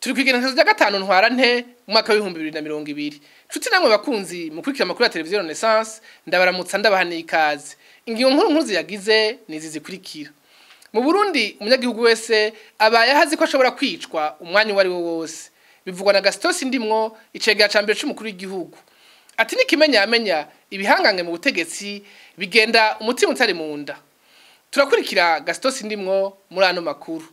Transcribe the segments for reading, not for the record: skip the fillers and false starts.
turi kwigenekerezo rya gatanu ntwarante umwaka wa 2020 nshuti namwe bakunzi mukurikira amakuru ya televiziyo Renaissance ndabaramutsa ndabahaniye ikaze ingingo nkuru ziyagize nizi zikurikira mu Burundi umunyagihugu wese abaye hazi ko ashobora kwicwa umwanya wari wo wose bivugwa na Gaston Sindimwo icegera ca mbere c'umukuru w'igihugu ati nikimenya ibihangange mu butegetsi bigenda umutima utari mu nda turakurikira Gaston Sindimwo muri ano makuru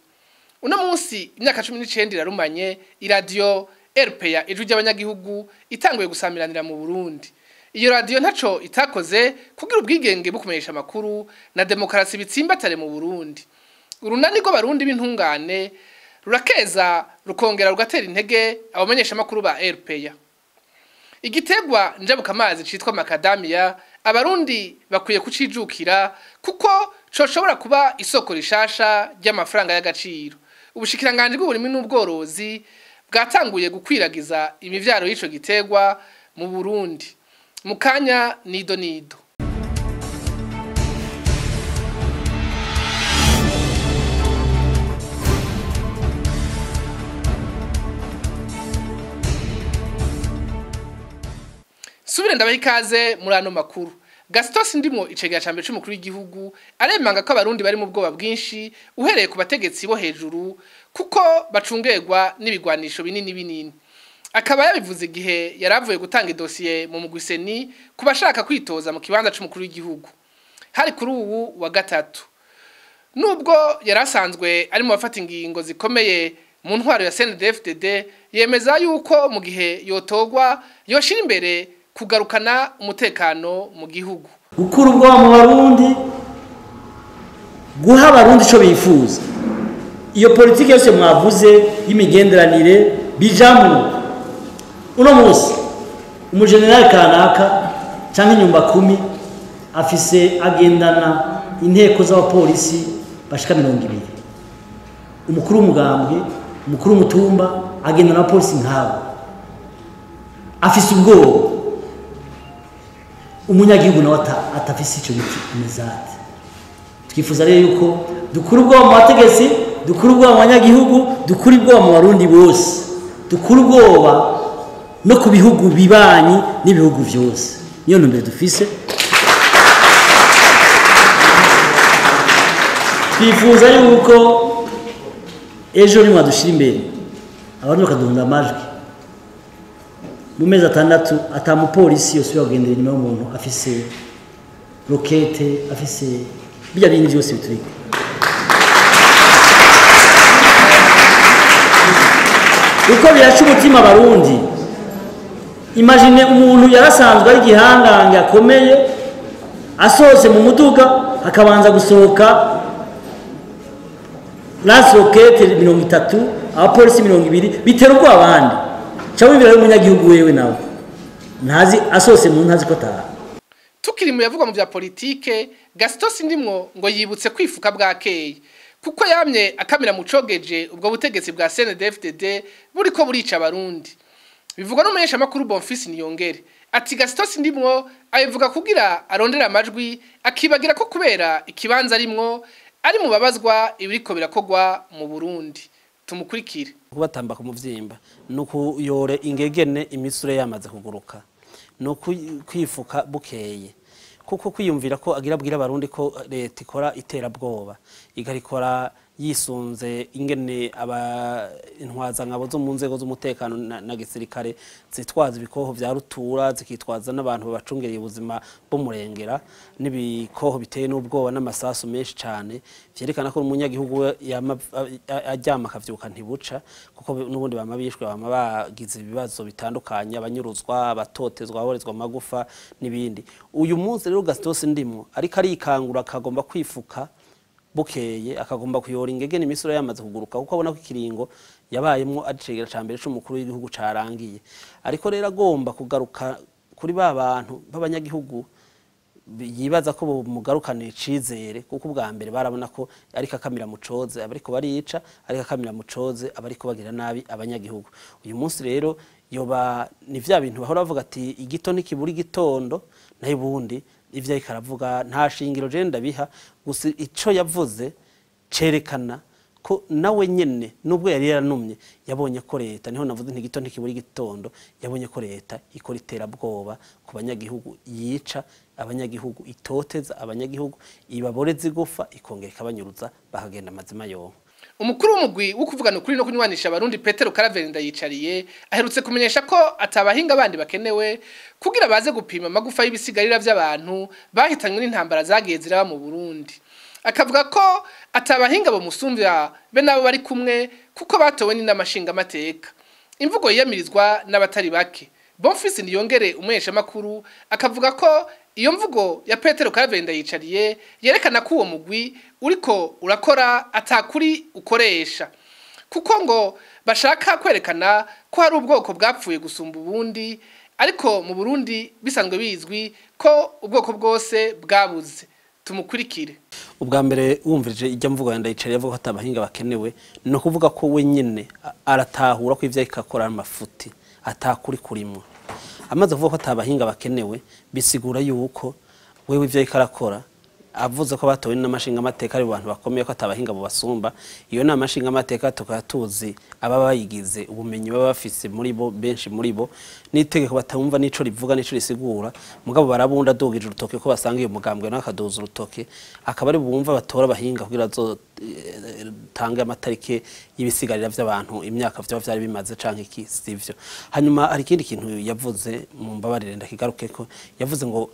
uno munsi imyaka 19 irarumanye iradio Roherpo ijwi ry'abanyagihugu itanguye gusamiranira mu Burundi iyo radio ntaco itakoze kugira ubwigenge bukumenyesha makuru na demokrasi bitsimbatare mu Burundi urunani rwo barundi b'intungane rurakeza rukongera rugatera intege abamenyesha makuru ba Roherpo igitegwa njabuka amazi citwa macadamia abarundi bakwiye kucijukira kuko coshobora kuba isoko rishasha ry'amafaranga y'agaciro ubushikiranganje bw'uburimi n'ubworozi bwatanguye gukwiragiza imivyaro y'ico gitegwa mu Burundi mukanya nido subire ndabaha ikaze muri ano makuru Gaston Sindimwo icegera ca mbere c'umukuru w'igihugu aremanga ko abarundi bari mu bwoba bwinshi uhereye ku bategetsi bo hejuru kuko bacungerwa n'ibigwanisho binini akaba yabivuze igihe yaravuye gutanga idosiye mu mugwiseni ku bashaka kwitoza mu kibanza c'umukuru w'igihugu hari kuri ubu wa gatatu nubwo yarasanzwe ari mu bafata ingingo zikomeye mu ntwaro ya CNDD-FDD yemeza yuko mu gihe yotogwa yoshira imbere kugarukana umutekano mu gihugu gukura ubwoba mu Barundi guha abarundi ico bifuza iyo politiki yose mwavuze y'imigenderanire bijamwe uno munsi umujenerali kanaka canke inyumba 10 afise agendana inteko z'abapolisi bashika 200 umukuru w'umugambwe umukuru w'umutumba agendana abapolisi nkabo afise ubwoba umunyagihugu nawe atafise ico kimezate twifuza rero yuko dukura ubwoba mu bategetsi dukura ubwoba mu banyagihugu dukura ubwoba mu barundi bose dukura ubwoba no ku bihugu bibanyi n'ibihugu vyose niyo ntumbero dufise twifuza yuko ejo ni mwadushira imbere abantu bakaduhunda amajwi mu mezi 6 atamupolisi yose yagendera inyuma y'umuntu afise rokete afise bijya bintu byose biturika uko biraca umutima abarundi imagine umuntu yarasanzwe ari gihangange akomeye asohotse mu muduga akabanza gusohoka lance rokete 30 abapolisi 200 bitera ubwo abandi chawe bira y'umunyagihugu wewe nawe ntazi asose mu ntazi ko taha tukiri mu yavuga mu bya politike Gaston Sindimwo ngo yibutse kwifuka bwakeye kuko yamye akamira mu cogeje ubwo butegetsi bwa CNDD-FDD buriko burica abarundi bivugwa n'umunyesha makuru Bonfils Niyongere ati Gaston Sindimwo ayivuga kugira arondera amajwi akibagira ko kubera ikibanza arimwo ari mu babazwa ibiriko birakogwa mu Burundi tumukurikire kubatamba ku muvyimba nuko yore ingegene imisure yamaze kuguruka nuko kwifuka bukeye kuko kwiyumvira ko agira bwira abarundi ko leta ikora iterabwoba igarikora yisunze ingene aba intwaza ngabo zo mu nzego z'umutekano na gisirikare zitwaza ibikoho vya rutura zikitwaza n'abantu babacungereye ubuzima b'umurengera n'ibikoho biteye n'ubwoba n'amasasu menshi cyane vyerekana ko umunyagihugu ajyama akavyuka ntibuca kuko n'ubundi bamabishwe bagize ibibazo bitandukanye abanyuruzwa abatotezwa aborezwa amagufa n'ibindi uyu munsi rero Gaston Sindimwo ariko arikangura akagomba kwifuka bukeye akagomba kuyora ingegene imisoro yamaze kuguruka kuko abona ko ikiringo yabayemwo acegera ca mbere c'umukuru w'igihugu carangiye ariko rero agomba kugaruka kuri babantu b'abanyagihugu yibaza ko mugarukane icizere kuko ubwa mbere barabona ko ariko akamira mucoze abariko barica ariko akamira mucoze abariko bagira nabi abanyagihugu uyu munsi rero yoba ni vya bintu bahora bavuga ati igito nikiburi gitondo nayo bundi ivyo ikaravuga nta shingiro je ndabiha gusa ico yavuze cerekana ko nawe nyene nubwo yari yaranumye yabonye ko leta niho navuze ntigito ntikiburi gitondo yabonye ko leta ikora iterabwoba ku banyagihugu yica abanyagihugu itoteza abanyagihugu ibaboreza igufa ikongera ikabanyuruza bahagenda amazima yo umukuru w'umugwi wo kuvugana ukuri no kunywanisha abarundi Petero Karavenda yicariye aherutse kumenyesha ko atabahinga bandi bakenewe kugira baze gupima amagufa y'ibisigarira by'abantu bahitanywe n'intambara zagiye ziraba mu Burundi akavuga ko atabahinga bo musumvya be nabo bari kumwe kuko batowe n'inamashinga amateka imvugo yiyamirizwa n'abatari bake Bonfils Niyongere umwesha makuru akavuga ko iyo mvugo ya Petero Karavenda yicariye yerekana ko uwo mugwi uriko urakora atakuri ukoresha kuko ngo bashaka kwerekana ko hari ubwoko bwapfuye gusumba ubundi ariko mu Burundi bisanzwe bizwi ko ubwoko bwose bwabuze tumukurikire ubwa mbere wumvirije ijya mvugo yanda yicariye avuga ko atabahinga bakenewe no kuvuga ko we nyene aratahura ko ivyo ikakora amafuti atakuri kurimo amaze kuvuga ko atabahinga bakenewe bisigura yuko wewe ivyo ikarakora avuze ko batowe n'amashinga amateka ari abantu bakomeye ko atabahinga bo basumba iyo n'amashinga amateka tukatuzi aba bayigize ubumenyi baba bafise muri bo benshi muri bo nitegeko batumva nico rivuga nico risigura mugabo barabunda dogije urutoke ko basanga iyo mugambwe n'akadoza urutoke akaba ari bumva batora abahinga kugira zo tanga amatarike y'ibisigarira by'abantu imyaka byo byari bimaze canke iki sivyo hanyuma hari ikindi kintu yavuze mu mbabarire ndakigaruke ko yavuze ngo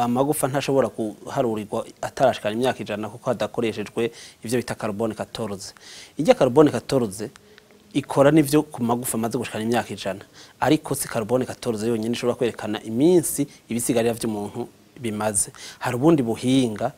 amagufa ntashobora kuharurirwa atarashikana imyaka 100 kuko hadakoreshejwe ivyo bita carbone 14 ijya carbone 14 ikora nivyo ku magufa amaze gushikana imyaka 100 ariko si carbone 14 yonyine ishobora kwerekana iminsi ibisigarira by'umuntu bimaze hari ubundi buhinga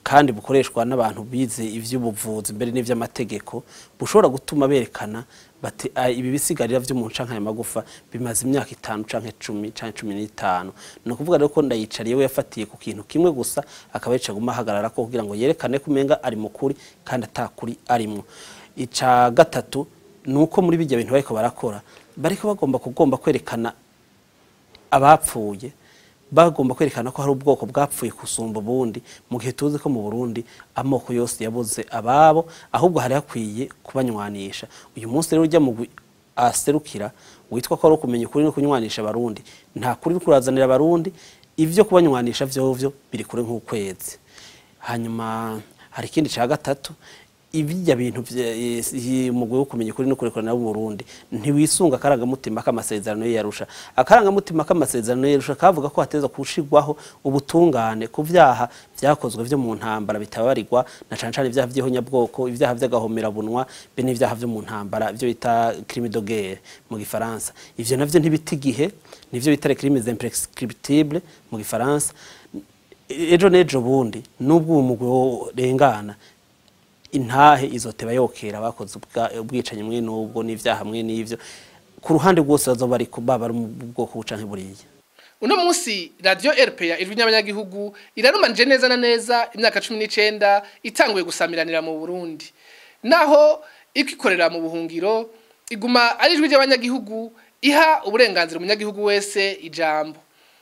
kandi bukoreshwa n'abantu bize ivy'ubuvuzi mbere n'ivy'amategeko bushobora gutuma berekana bati ibi bisigarira vy'umuntu canke aya magufa bimaze imyaka 5 canke 10 canke 15 no kuvuga rero ko ndayicariye we yafatiye ku kintu kimwe gusa akaba yica guma hagarara ko kugira ngo yerekane kumenga ari mukuri kandi atakuri arimo ica gatatu nuko muri bijya bintu bariko barakora bariko bagomba kwerekana abapfuye bagomba kwerekana ko hari ubwoko bwapfuye kusumba ubundi mu gihe tuzi ko mu Burundi amoko yose yabuze ababo ahubwo hari hakwiye kubanywanisha uyu munsi rero ujya mu aserukira witwa ko ari kumenya ukuri no kunywanisha abarundi nta kuri kurazanira abarundi ivyo kubanywanisha vyovyo biri kure nk'ukwezi hanyuma hari ikindi ca gatatu ibijya bintu umugwi wo kumenya kuri no kurekorana mu Burundi ntiwisunga akarangamutima k'amasezerano yarusha akarangamutima k'amasezerano yarusha kavuga ko hateza kushigwaho ubutungane ku vyaha vyakozwe vyo mu ntambara bitabarirwa na cancane ivyaha vy'ihonyabwoko ivyaha vy'agahomera bunwa be n'ivyaha vyo mu ntambara byo bita crime de guerre mu gifaransa ivyo navyo ntibiti gihe nivyo bita crimes imprescriptibles mu gifaransa ejo nejo bundi nubwo umugwi wo rengana intahe izoteba yokera bakoze ubwicanye mwe nubwo n'ivyaha mwe n'ivyo ku ruhande rwose bazoba ari kubaba mu bwoko bucanke buriye uno munsi radio RPA ijwi n'abanyagihugu irarumanije neza na neza imyaka 19 itanguye gusamiranira mu Burundi naho ikikorera mu buhungiro iguma ari ijwi ry'abanyagihugu iha uburenganzira umunyagihugu wese ijambo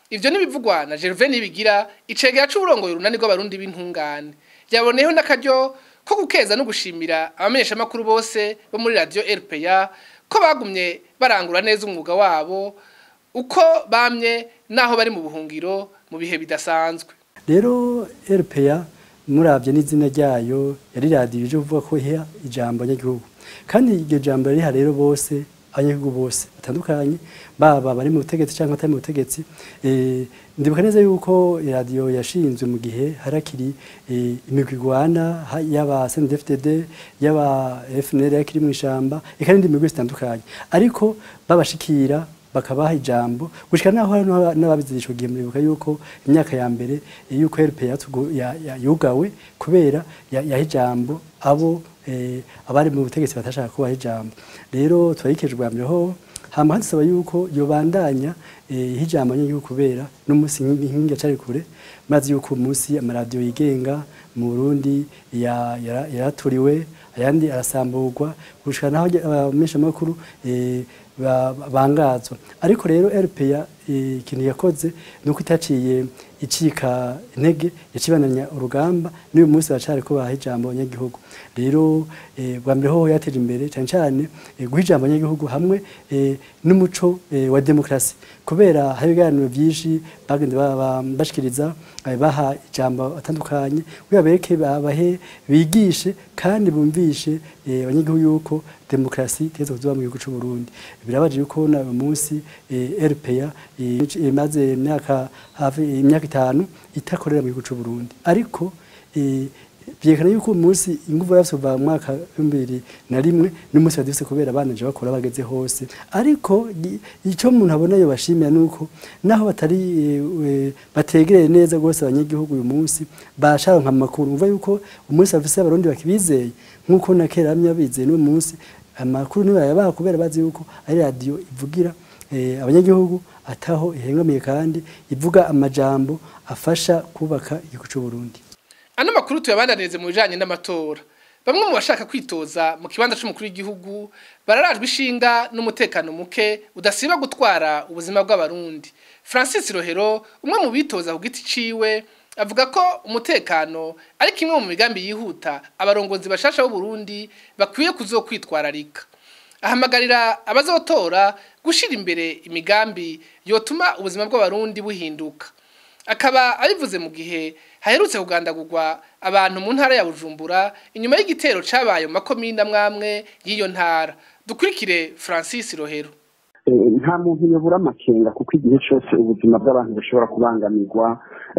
ivyo nibivugwa na Gervais Nibigira icegera c'uburongoye urunani rw'abarundi b'intungane yaboneyeho n'akaryo ko gukeza no gushimira abamenyesha makuru bose bo muri radio RPA ko bagumye barangura neza umwuga wabo uko bamye naho bari mu buhungiro mu bihe bidasanzwe rero RPA muravye n'izina ryayo yari radio je kuvuga ko iha ijambo nyagihugu kandi iryo jambo riha rero bose abanyagihugu bose batandukanye baba bari mu butegetsi cyangwa batari mu butegetsi ndibuka neza yuko radio yashinzwe mu gihe harakiri imigwigwana y'aba CNDD-FDD y'aba FNL yakiri mu ishamba ikandi imigwi zitandukanye ariko babashikira bakabaha ijambo gushika naho n'ababizisho gihe muribuka yuko imyaka ya mbere yuko RPA yugawe kubera yaha ijambo abo abari mu butegetsi batashaka kubaha ijambo rero twayikejwe amyeho hama hansaba yuko yobandanya hijambo nyine kubera n'umunsi nk'ingi cyari kure mazi yuko umunsi amaradio yigenga mu Burundi yaraturiwe ayandi arasamburwa gushika naho abamenyesha makuru bangazwa ariko rero RPA ikintu yakoze nuko itaciye icika intege yacibananya urugamba n'uyu munsi bacari ko baha ijambo abanyagihugu rero bwa mbere ho yateje imbere cyane cyane guha ijambo abanyagihugu hamwe n'umuco wa demokrasi kubera hari ibiganiro byinshi bagende bashikiriza baha ijambo atandukanye kugira bereke babahe bigishe kandi bumvishe abanyagihugu yuko demokrasi tezo kuzoba mu gihugu cy'u Burundi birabaje yuko na uyu munsi RPA imaze imyaka 5 itakorera mu gihugu cy'u Burundi ariko byekana yuko umunsi inguvu yasova mu mwaka 2001 n'umunsi badise kubera banaje bakora bageze hose ariko icyo umuntu abona yo bashimira nuko naho batari bategereye neza gose abanyagihugu uyu munsi basharonka amakuru umva yuko umunsi afise abarundi bakibizeye nkuko na kera amyabize no munsi amakuru niba yabaha kubera bazi yuko ari radio ivugira abanyagihugu ataho ihengamiye kandi ivuga amajambo afasha kubaka igihugu cy'u Burundi. Ano makuru tuyabandanirize mu bijanye n'amatora. Bamwe mu bashaka kwitoza mu kibanza c'umukuru w'igihugu bararajwe ishinga n'umutekano muke udasiba gutwara ubuzima bw'abarundi. Francis Roherpo umwe mu bitoza ku giti ciwe avuga ko umutekano ari kimwe mu migambi yihuta abarongozi bashasha b'u Burundi bakwiye kuzokwitwararika. Ahamagarira abazotora gushira imbere imigambi yotuma ubuzima bw'abarundi buhinduka. Akaba abivuze mu gihe haherutse kugandagurwa abantu mu ntara ya Bujumbura inyuma y'igitero cabaye mu makomine amwamwe y'iyo ntara. Dukurikire Francis Roherpo. Nta muntu yobura amakenga kuko igihe cyose ubuzima bw'abantu bushobora kubangamirwa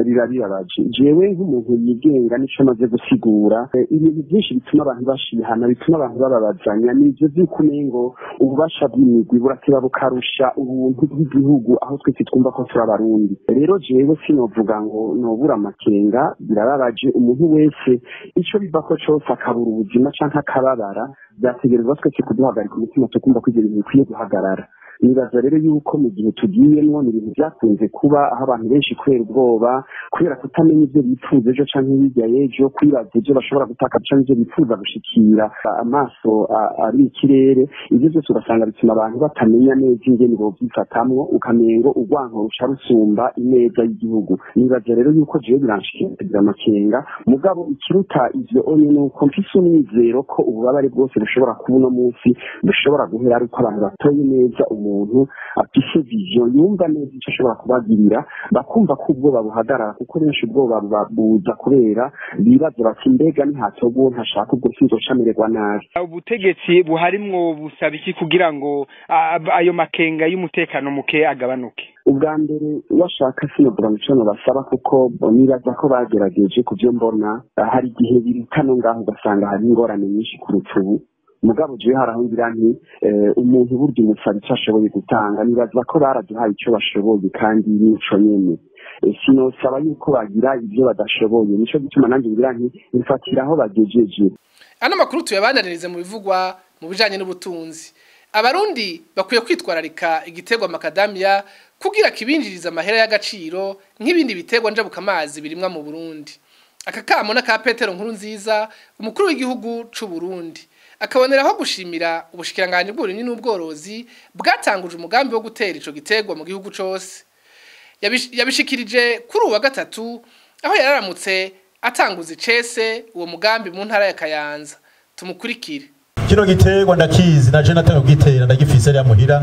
birabaje jewe nk'umuntu yigenga nico maze gusigura ibintu byinshi bituma abantu bashihana bituma abantu bababazanya n'ivyo vy'ikumengo ububasha bw'imigwi burateba bukarusha ubuntu bw'igihugu aho twese twumva ko turi abarundi rero jewe sinovuga ngo nobura amakenga birababaje umuntu wese ico bivako cose akabura ubuzima canke akababara byategerezwa twese kuduhagarika umutima tukumva ko ivyo bintu bikwiye guhagarara nibaza rero yuko mu gihe tugiyemwo ni ibintu byakunze kuba aho abantu benshi kubera ubwoba kubera kutamenya ivyo bifuza ejo canke hirya y'ejo kwibaza ivyo bashobora gutaka canke ivyo bifuza gushikira amaso ari ikirere ivyo byose ugasanga bituma abantu batamenya neza ingene bovyifatamwo ukamengo urwanko ruca rusumba ineza y'igihugu nibaza rero yuko jewe biranshikira amakenga mugabo ikiruta ivyo onye nuko mfise umwizero ko ububabare bwose bushobora kuba uno munsi bushobora guhera ariko abantu batoye neza umuntu afise vision yumva neza icyo ashobora kubagirira bakumva ko ubwoba buhagarara kuko benshi ubwoba buza kubera bibaza bati mbega ntihatogo ntashaka ubwo sinzocamererwa nabi. Ubutegetsi buharimwo busaba iki kugira ngo ayo makenga y'umutekano muke agabanuke? Ubwa mbere washaka sinovuga ngo basaba kuko nibaza ko bagerageje kuvyo mbona hari igihe birikano ngaho ugasanga hari ingorane nyinshi ku rupfu mugabo je harahungira nti umuntu burya umusaba icyo ashoboye gutanga nibaza ko baraduhaye icyo bashoboye kandi nico nyene sinosaba yuko bagira ibyo badashoboye nico gituma nanjye ngira nti nifatiraho bagejeje. Ano makuru tuyabandanirize mu bivugwa mu bijanye n'ubutunzi. Abarundi bakwiye kwitwararika igiterwa makadamia kugira kibinjiriza amahera y'agaciro nk'ibindi biterwa njabuka amazi birimwa mu Burundi. Aka kamo na ka Petero Nkurunziza umukuru w'igihugu c'u Burundi akaboneraho gushimira ubushikiranganje bw'uburimyi n'ubworozi bwatanguje umugambi wo gutera ico giterwa mu gihugu cose. Yabishikirije kuri uwa gatatu aho yararamutse atanguza icese uwo mugambi mu ntara ya Kayanza. Tumukurikire. Kino giterwa ndakizi naje natanga kugitera ndagifise ari muhira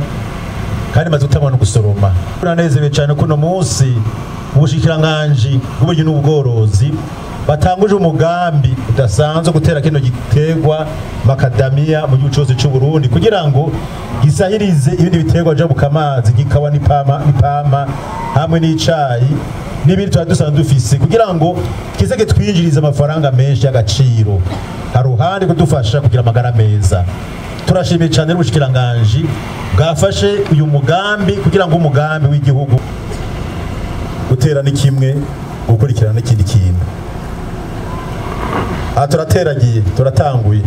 kandi maze gutamwa no gusoroma. Uranezerewe cyane kuno munsi ubushikiranganje bw'uburimyi n'ubworozi batanguje umugambi udasanzwe gutera kino giterwa makadamia mu gihugu cyose cy'u Burundi kugira ngo gisahirize ibindi biterwa njabuka amazi gikawa n'ipama hamwe n'icayi n'ibindi twadusanzwe dufise kugira ngo kizege twinjirize amafaranga menshi y'agaciro haruhande kudufasha kugira amagara meza. Turashimiye cyane n'ubushikiranganje bwafashe uyu mugambi kugira ngo umugambi w'igihugu gutera ni kimwe gukurikirana n'ikindi kintu. Turateragiye turatanguye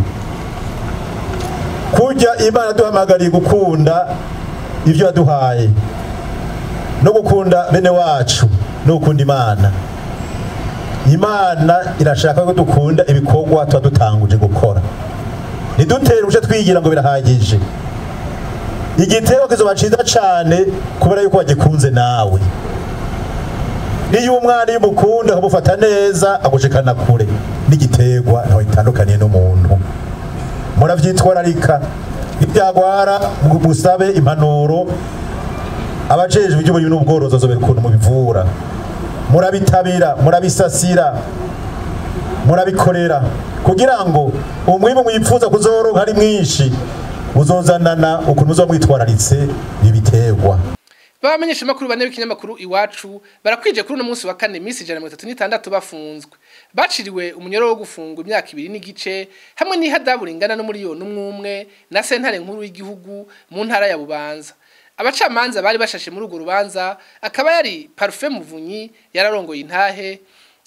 kujya Imana duhamagariye gukunda ivyo yaduhaye no gukunda bene wacu no gukunda Imana irashaka ko dukunda ibikorwa twadutanguje gukora nidutere uje twigira ngo birahagije igitego kizoba ciza cane kubera yuko wagikunze nawe niyo umwana y'umukunda kumufata neza agushikana kure n'igiterwa ntawe itandukaniye n'umuntu muravyitwararika ibyagwara musabe impanuro abajejwe iby'uburimyi n'ubworozi bazobera ukuntu mubivura murabitabira murabisasira murabikorera kugira ngo umwimbu mwipfuza kuzoronka ari mwinshi uzozanana ukuntu uzomwitwararitse ibiterwa. Bamenyesha makuru bane b'ikinyamakuru iwacu barakwije kuri uno munsi wa kane minsi 136 bafunzwe baciriwe umunyoro wo gufungwa imyaka 2 n'igice hamwe n'ihadabu ringana no miliyoni 1 na sentare nkuru y'igihugu mu ntara ya Bubanza. Abacamanza bari bashashe muri urwo rubanza akaba yari Parfait Muvunyi yararongoye intahe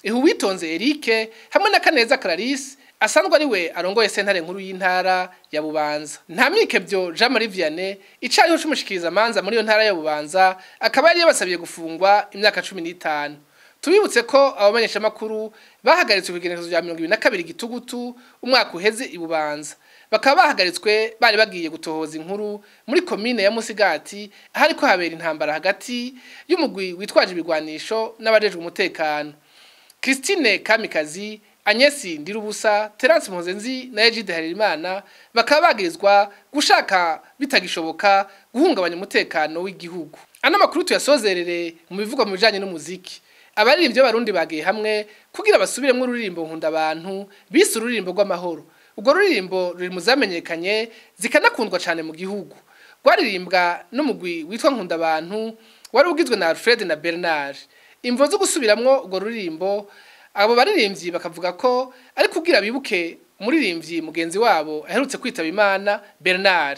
Ihuwitonze Eric hamwe na Kaneza Clarisse asanzwe ari we arongoye sentare nkuru y'intara ya Bubanza. Ntamike byo Jean Marie Vianney icariho cumushikiriza manza muri yo ntara ya Bubanza akaba yari yabasabiye gufungwa imyaka 15. Tubibutse ko abamenyesha makuru bahagaritswe kugenekerezo rya 22 gitugutu umwaka uheze i Bubanza. Bakaba bahagaritswe bari bagiye gutohoza inkuru muri commune ya Musigati ahari ko habera intambara hagati y'umugwi witwaje ibigwanisho n'abajejwe umutekano. Christine Kamikazi, Agnesi Ndirubusa, Terence Mpozenzi na Egide Harerimana bakaba bagirizwa gushaka bitagishoboka guhungabanya umutekano w'igihugu. Ana makuru tuyasozerere mu bivuga mu bijanye n'umuziki. Abaririmbyi b'Abarundi bagiye hamwe kugira basubiremwe ururirimbo nkunda abantu bise ururirimbo rw'amahoro. Ubwo ruririmbo ruri muzamenyekanye zikanakundwa cyane mu gihugu. Rwaririmbwa n'umugwi witwa nkunda abantu wari ugizwe na Alfred na Bernard. Imvo zo gusubiramwo ubwo ruririmbo abo baririmbyi bakavuga ko ari kugira bibuke umuririmbyi mugenzi wabo aherutse kwitaba Imana Bernard.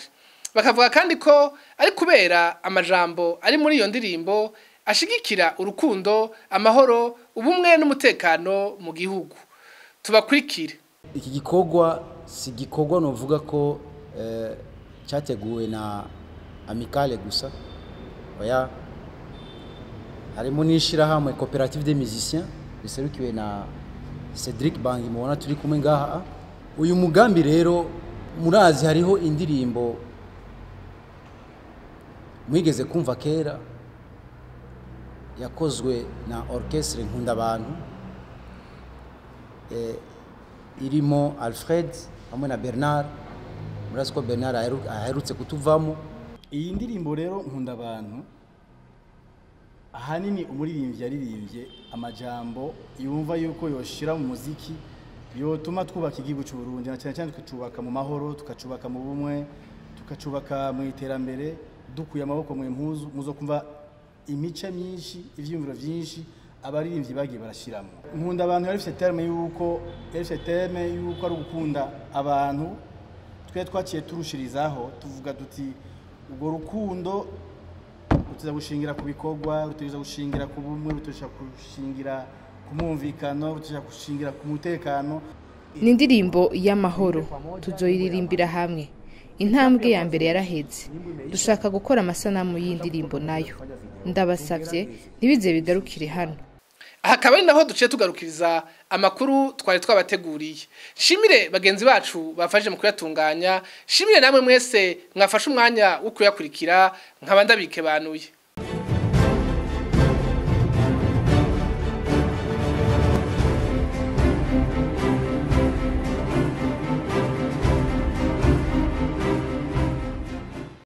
Bakavuga kandi ko ari kubera amajambo ari muri iyo ndirimbo ashigikira urukundo, amahoro, ubumwe n'umutekano mu gihugu. Tubakurikire. Iki gikorwa si gikorwa novuga ko cyateguwe na Amicale gusa oya harimo n'ishirahamwe Coopérative des Musiciens biserukiwe na Cedric Bangi mubona turi kumwe ngaha. Uyu mugambi rero murazi hariho indirimbo mwigeze kumva kera yakozwe na orchestre nkunda abantu irimo Alfred hamwe na Bernard. Murazi ko Bernard aherutse kutuvamo. Iyi ndirimbo rero nkunda abantu ahanini umuririmbyi yaririmbye amajambo yumva yuko yoshira mu muziki yotuma twubaka igihugu cy'u Burundi na cyane tukacubaka mu mahoro, tukacubaka mu bumwe, tukacubaka mu iterambere dukuye amaboko mu impuzu. Muzo kumva imice myinshi ivyumviro vyinshi abaririmbyi bagiye barashiramo. Nkunda abantu yarifite terme yuko ari gukunda abantu. Twe twaciye turushirizaho tuvuga duti ubwo rukundo rutiza gushingira ku bikorwa, rutiza gushingira ku bumwe, rutiza gushingira ku mwumvikano, rutiza gushingira ku mutekano. Ni indirimbo y'amahoro tuzoyiririmbira hamwe. Intambwe ya mbere yaraheze. Dushaka gukora amasanamu y'indirimbo nayo. Ndabasavye ntibize bigarukire hano. Hakaba naho duciye tugarukiriza amakuru twari twabateguriye. Shimire bagenzi bacu bafashe mu kuyatunganya. Shimire namwe mwese mwafashe umwanya wo kuyakurikira nkabandabike banuye.